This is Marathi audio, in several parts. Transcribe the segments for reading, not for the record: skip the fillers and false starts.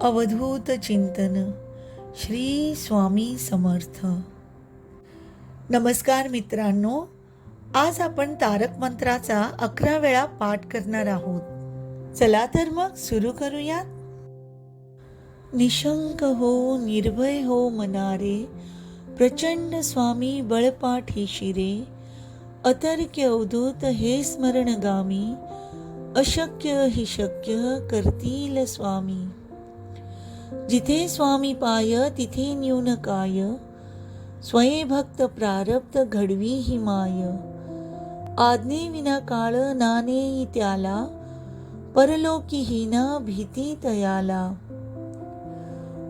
अवधूत चिंतन श्री स्वामी समर्थ. नमस्कार मित्रांनो, आज आपण तारक मंत्राचा 11 वेळा पाठ करणार आहोत. चला तर मग सुरू करूयात. निशंक हो निर्भय हो मनारे, प्रचंड स्वामी बळपाठी शिरे. अतर्क्य अवधूत हे स्मरणगामी, अशक्य हि शक्य करतील स्वामी. जिथे स्वामी पाय तिथे न्यून काय, स्वये भक्त प्रारब्ध घडवी ही माय. आज्ञे विना काळ नानेई त्याला, परलोकी हीना भीती तयाला.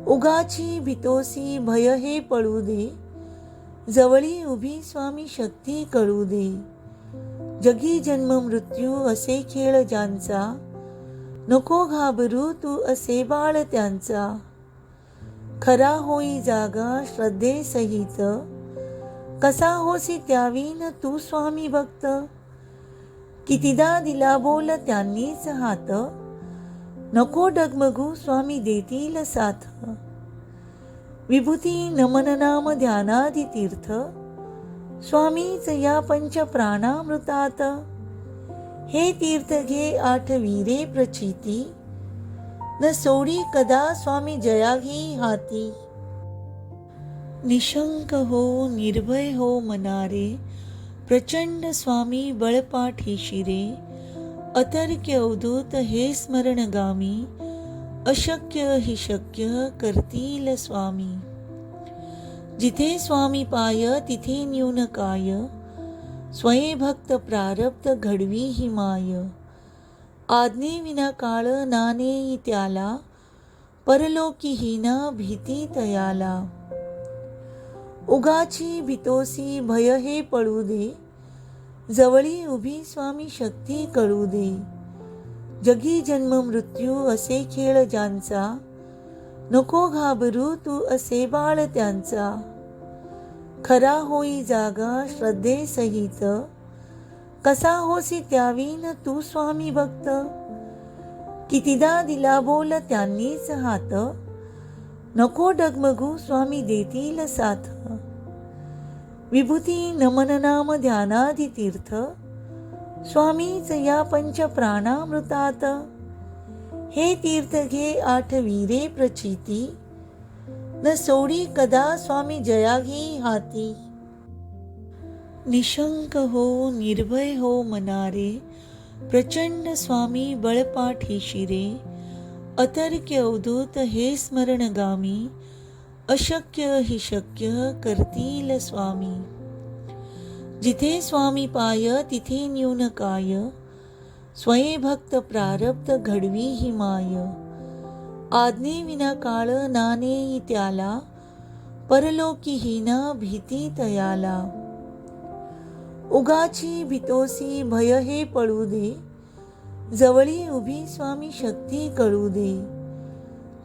उगाची भीतोसी भय हे पळू दे, जवळी उभी स्वामी शक्ती कळू दे. जगी जन्म मृत्यू असे खेळ ज्यांचा, नको घाबरू तू असे बाळ त्यांचा. खरा होई जागा श्रद्धे सहित, कसा होसी त्यावीन तू स्वामी भक्त. कितीदा दिला बोल त्यांनीच हात, नको डगमगू स्वामी देतील साथ. विभूती नमन नाम ध्यानादि तीर्थ, स्वामीच या पंच प्राणामृतात. हे तीर्थ घे आठवीरे प्रचिती, न सोडी कदा स्वामी जया घे हाती. निशंक हो निर्भय हो मनारे, प्रचंड स्वामी बळपाठी शिरे. अतर्क्य अवधूत हे स्मरणगामी, अशक्य हि शक्य करतील स्वामी. जिथे स्वामी पाय तिथे न्यून काय, स्वये भक्त प्रारब्ध घडवी ही माय. आज्ञे विना काळ नानेई त्याला, परलोकी हीना भीती तयाला. उगाची भीतोसी भय हे पळू दे, जवळी उभी स्वामी शक्ती कळू दे. जगी जन्म मृत्यू असे खेळ ज्यांचा, नको घाबरू तू असे बाळ त्यांचा. खरा होई जागा श्रद्धे सहित, कसा होसी त्यावीन तू स्वामी भक्त. कितीदा दिला बोल त्यांनीच हात, नको डगमगू स्वामी देतील साथ. विभूती नमन नाम ध्यानादि तीर्थ, स्वामीच या पंच प्राणामृतात. हे तीर्थ घे आठवीरे प्रचिती, न सोडी कदा स्वामी जया घे हाती. निशंक हो निर्भय हो मनारे, प्रचंड स्वामी बळपाठी शिरे. अतर्क्य अवधूत हे स्मरणगामी, अशक्य हि शक्य करतील स्वामी. जिथे स्वामी पाय तिथे न्यून काय, स्वये भक्त प्रारब्ध घडवी ही माय. आज्ञे विना काळ नानेई त्याला, परलोकी हीना भीती तयाला. उगाची भीतोसी भय हे पळू दे, जवळी उभी स्वामी शक्ती कळू दे.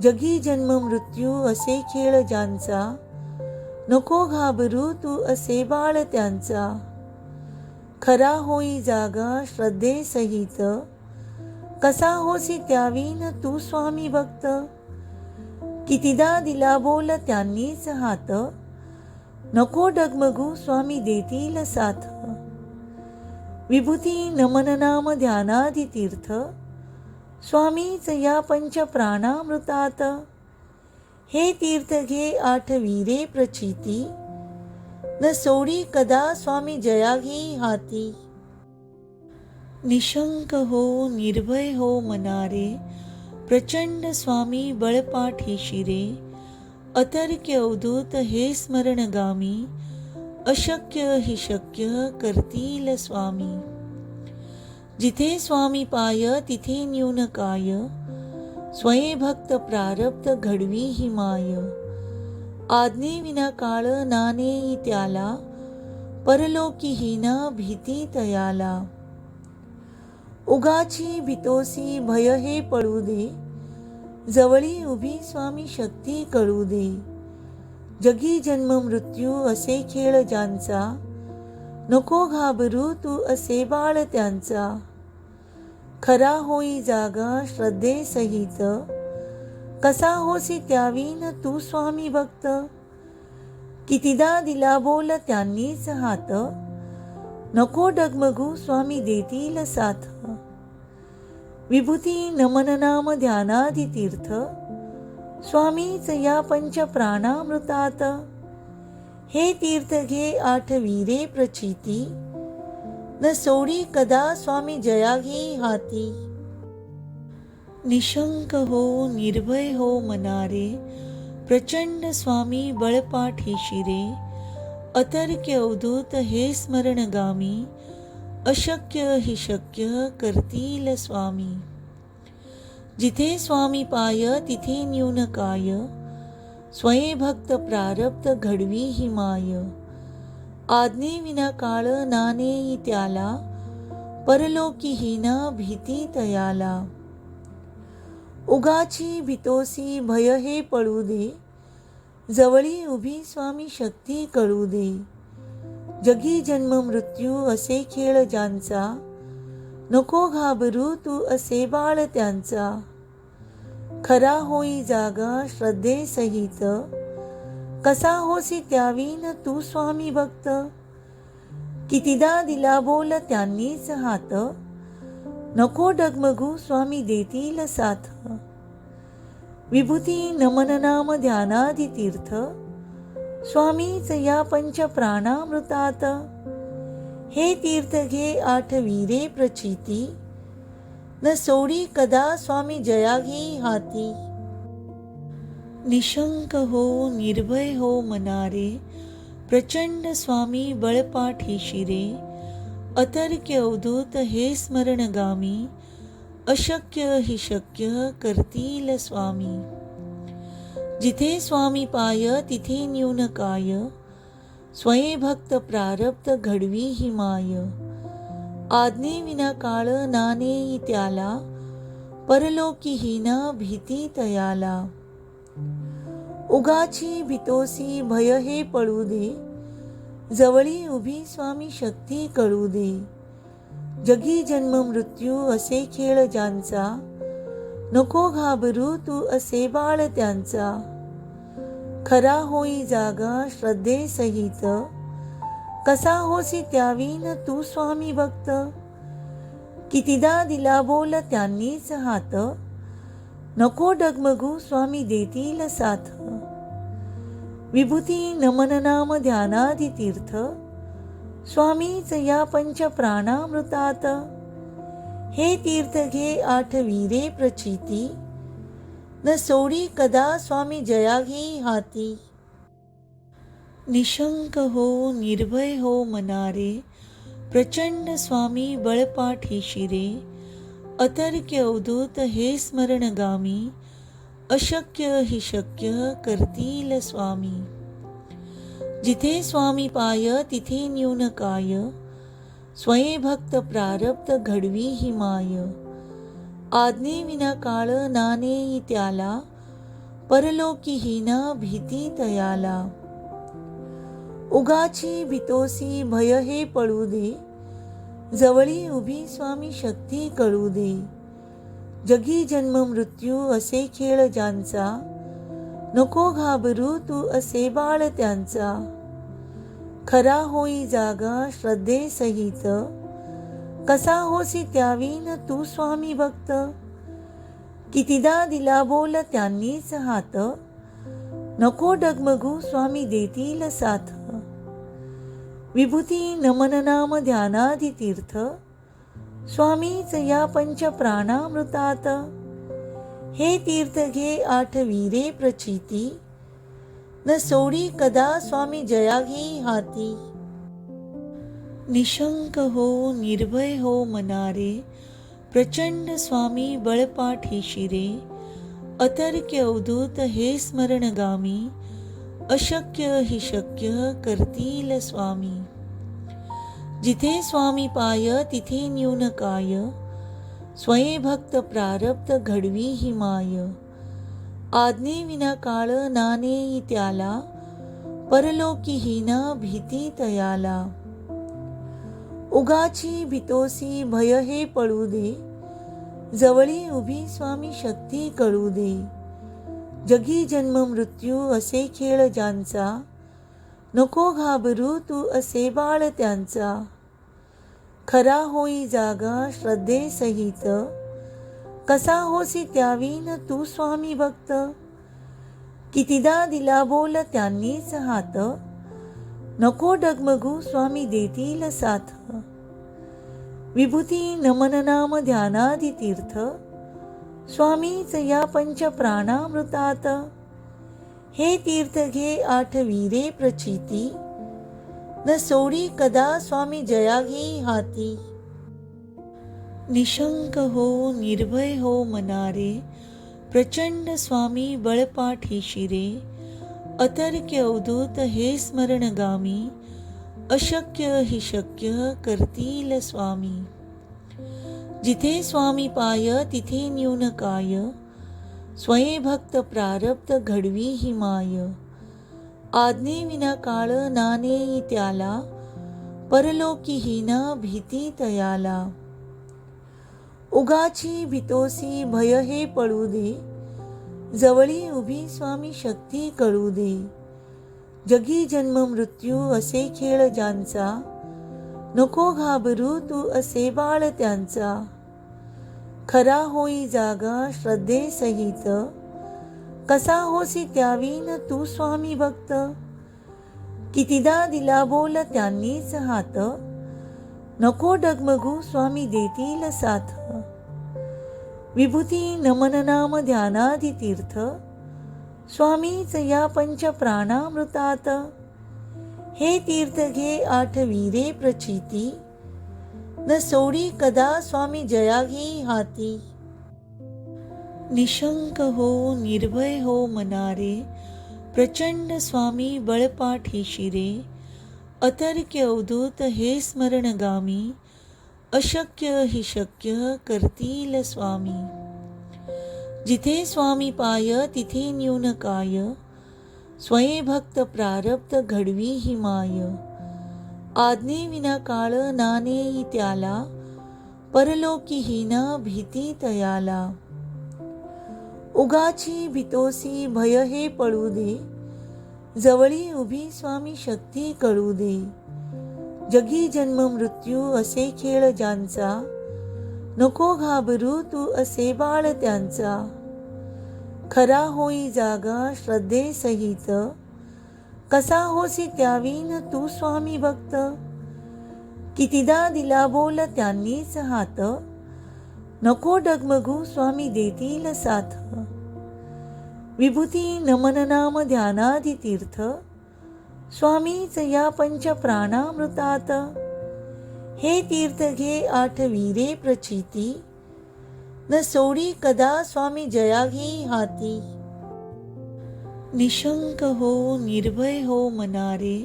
जगी जन्म मृत्यू असे खेळ ज्यांचा, नको घाबरू तू असे बाळ त्यांचा. खरा होई जागा श्रद्धे सहित, कसा होसी त्यावीन तू स्वामी भक्त. कितीदा दिला बोल त्यांनीच हात, नको डगमगू स्वामी देतील साथ. विभूती नमन नाम ध्यानादि तीर्थ, स्वामीच या पंच प्राणामृतात. हे तीर्थ घे आठवीरे प्रचिती, न सोडी कदा स्वामी जया घे हाती. निशंक हो निर्भय हो मनारे, प्रचंड स्वामी बळपाठी शिरे. अतर्क्य अवधूत हे स्मरणगामी, अशक्य हि शक्य करतील स्वामी. जिथे स्वामी पाय तिथे न्यून काय, स्वये भक्त प्रारब्ध घडवी ही माय. आज्ञे विना काळ नानेई त्याला, परलोकी हीना भीती तयाला. उगाची भीतोसी भय हे पळू दे, जवळी उभी स्वामी शक्ती कळू दे. जगी जन्म मृत्यू असे खेळ ज्यांचा, नको घाबरू तू असे बाळ त्यांचा. खरा होई जागा श्रद्धे सहित, कसा होसी त्यावीन तू स्वामी भक्त. कितीदा दिला बोल त्यांनीच हात, नको डगमगू स्वामी देतील साथ. विभूती नमन नाम ध्यानादि तीर्थ, स्वामीच या पंच प्राणामृतात. हे तीर्थ घे आठवीरे प्रचिती, न सोडी कदा स्वामी जया घे हाती. निशंक हो निर्भय हो मनारे, प्रचंड स्वामी बळपाठी शिरे. अतर्क्य अवधूत हे स्मरणगामी, अशक्य हि शक्य करतील स्वामी. जिथे स्वामी पाय तिथे न्यून काय, स्वयं भक्त प्रारब्ध घडवी ही माय. आज्ञे विना काळ नानेई त्याला, परलोकी हीना भीती तयाला. उगाची भीतोसी भय हे पळू दे, जवळी उभी स्वामी शक्ती कळू दे. जगी जन्म मृत्यू असे खेळ ज्यांचा, नको घाबरू तू असे बाळ त्यांचा. खरा होई जागा श्रद्धेसहित, कसा होसी त्यावीन तू स्वामी भक्त. कितीदा दिला बोल त्यांनीच हात, नको डगमगू स्वामी देतील साथ. विभूती नमन नाम ध्यानादि तीर्थ, स्वामीच या पंच प्राणामृतात. हे तीर्थ घे आठवीरे प्रचिती, न सोडी कदा स्वामी जया घे हाती. निशंक हो निर्भय हो मनारे, प्रचंड स्वामी बळपाठी शिरे. अतर्क्य अवधूत हे स्मरणगामी, अशक्य हि शक्य करतील स्वामी. जिथे स्वामी पाय तिथे न्यून काय, स्वयं भक्त प्रारब्ध घडवी ही माय. आज्ञे विना काळ नानेई त्याला, परलोकी हीना भीती तयाला. उगाची भीतोसी भय हे पळू दे, जवळी उभी स्वामी शक्ती कळू दे. जगी जन्म मृत्यू असे खेळ ज्यांचा, नको घाबरू तू असे बाळ त्यांचा. खरा होई जागा श्रद्धेसहित, कसा होसी त्यावीन तू स्वामी भक्त. कितीदा दिला बोल त्यांनीच हात, नको डगमगू स्वामी देतील साथ. विभूती नमन नाम ध्यानादि तीर्थ, स्वामीच या पंच प्राणामृतात. हे तीर्थ घे आठवीरे प्रचिती, न सोडी कदा स्वामी जया घे हाती. निशंक हो निर्भय हो मनारे, प्रचंड स्वामी बळपाठी शिरे. अतर्क्य अवधूत हे स्मरणगामी, अशक्य हि शक्य करतील स्वामी. जिथे स्वामी पाय तिथे न्यून काय, स्वयं भक्त प्रारब्ध घडवी ही माय. आज्ञे विना काळ नानेई त्याला, परलोकी हीना भीती तयाला. उगाची भीतोसी भय हे पळू दे, जवळी उभी स्वामी शक्ती कळू दे. जगी जन्म मृत्यू असे खेळ ज्यांचा, नको घाबरू तू असे बाळ त्यांचा. खरा होई जागा श्रद्धेसहित, कसा होसी त्यावीन तू स्वामी भक्त. कितीदा दिला बोल त्यांनीच हात, नको डगमगू स्वामी देतील साथ. विभूती नमन नाम ध्यानादि तीर्थ, स्वामीच या पंच प्राणामृतात. हे तीर्थ घे आठवीरे प्रचिती, न सोडी कदा स्वामी जया घे हाती. निशंक हो निर्भय हो मनारे, प्रचंड स्वामी बळपाठी शिरे. अतर्क्य अवधूत हे स्मरणगामी, अशक्य हि शक्य करतील स्वामी. जिथे स्वामी पाय तिथे न्यून काय, स्वयं भक्त प्रारब्ध घडवी ही माय. आज्ञे विना काळ नानेई त्याला, परलोकी हीना भीती तयाला. उगाची भीतोसी भय हे पळू दे, जवळी उभी स्वामी शक्ती कळू दे. जगी जन्म मृत्यू असे खेळ ज्यांचा, नको घाबरू तू असे बाळ त्यांचा. खरा होई जागा श्रद्धेसहित, कसा होसी त्यावीन तू स्वामी भक्त. कितीदा दिला बोल त्यांनीच हात, नको डगमगू स्वामी देतील साथ. विभूती नमन नाम ध्यानादि तीर्थ, स्वामीच या पंच प्राणामृतात. हे तीर्थ घे आठवीरे प्रचिती, न सोडी कदा स्वामी जया घे हाती. निशंक हो निर्भय हो मनारे, प्रचंड स्वामी बळपाठी शिरे. अतर्क्य अवधूत हे स्मरणगामी, अशक्य हि शक्य करतील स्वामी. जिथे स्वामी पाय तिथे न्यून काय, स्वये भक्त प्रारब्ध घडवी ही माय. आज्ञे विना काळ नानेई त्याला, परलोकी हीना भीती तयाला. उगाची भीतोसी भय हे पळू दे, जवळी उभी स्वामी शक्ती कळू दे. जगी जन्म मृत्यू असे खेळ ज्यांचा, नको घाबरू तू असे बाळ त्यांचा. खरा होई जागा श्रद्धेसहित, कसा होसी त्यावीन तू स्वामी भक्त. कितीदा दिला बोल त्यांनीच हात, नको डगमगू स्वामी देतील साथ. विभूती नमन नाम ध्यानादि तीर्थ, स्वामीच या पंच प्राणामृतात. हे तीर्थ घे आठवीरे प्रचिती, न सोडी कदा स्वामी जया घे हाती. निशंक हो निर्भय हो मनारे, प्रचंड स्वामी बळपाठी शिरे. अतर्क्य अवधूत हे स्मरणगामी, अशक्य हि शक्य करतील स्वामी. जिथे स्वामी पाय तिथे न्यून काय, स्वये भक्त प्रारब्ध घडवी ही माय. आज्ञे विना काळ नानेई त्याला, परलोकी हीना भीती तयाला. उगाची भीतोसी भय हे पळू दे, जवळी उभी स्वामी शक्ती कळू दे. जगी जन्म मृत्यू असे खेळ ज्यांचा, नको घाबरू तू असे बाळ त्यांचा. खरा होई जागा श्रद्धेसहित, कसा होसी त्यावीन तू स्वामी भक्त. कितीदा दिला बोल त्यांनीच हात, नको डगमगू स्वामी देतील साथ. विभूती नमन नाम ध्यानादि तीर्थ, स्वामीच या पंच प्राणामृतात. हे तीर्थ घे आठवीरे प्रचिती, न सोडी कदा स्वामी जया घे हाती. निशंक हो निर्भय हो मनारे,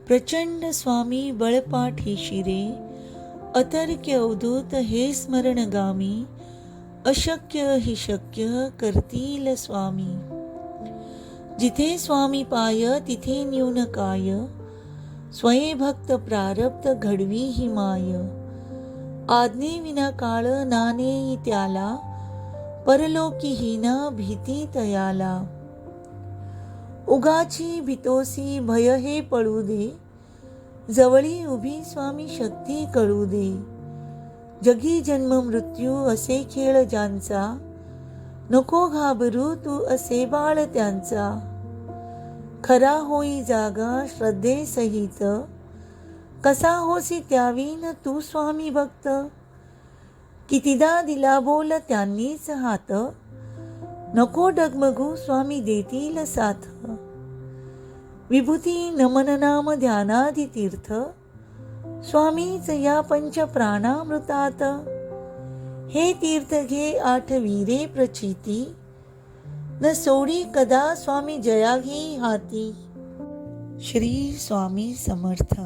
प्रचंड स्वामी बळपाठी शिरे. अतर्क्य अवधूत हे स्मरणगामी, अशक्य हि शक्य करतील स्वामी. जिथे स्वामी पाय तिथे न्यून काय, स्वये भक्त प्रारब्ध घडवी ही माय. आज्ञे विना काळ नानेई त्याला, परलोकी हीना भीती तयाला. उगाची भीतोसी भय हे पळू दे, जवळी उभी स्वामी शक्ती कळू दे. जगी जन्म मृत्यू असे खेळ ज्यांचा, नको घाबरू तू असे बाळ त्यांचा. खरा होई जागा श्रद्धेसहित, कसा होसी त्यावीन तू स्वामी भक्त. कितीदा दिला बोल त्यांनीच हात, नको डगमगू स्वामी देतील साथ. विभूती नमन नाम ध्यानादि तीर्थ, स्वामीच या पंच प्राणामृतात. हे तीर्थ घे आठवीरे प्रचिती, न सोडी कदा स्वामी जया घे हाती. श्री स्वामी समर्थ.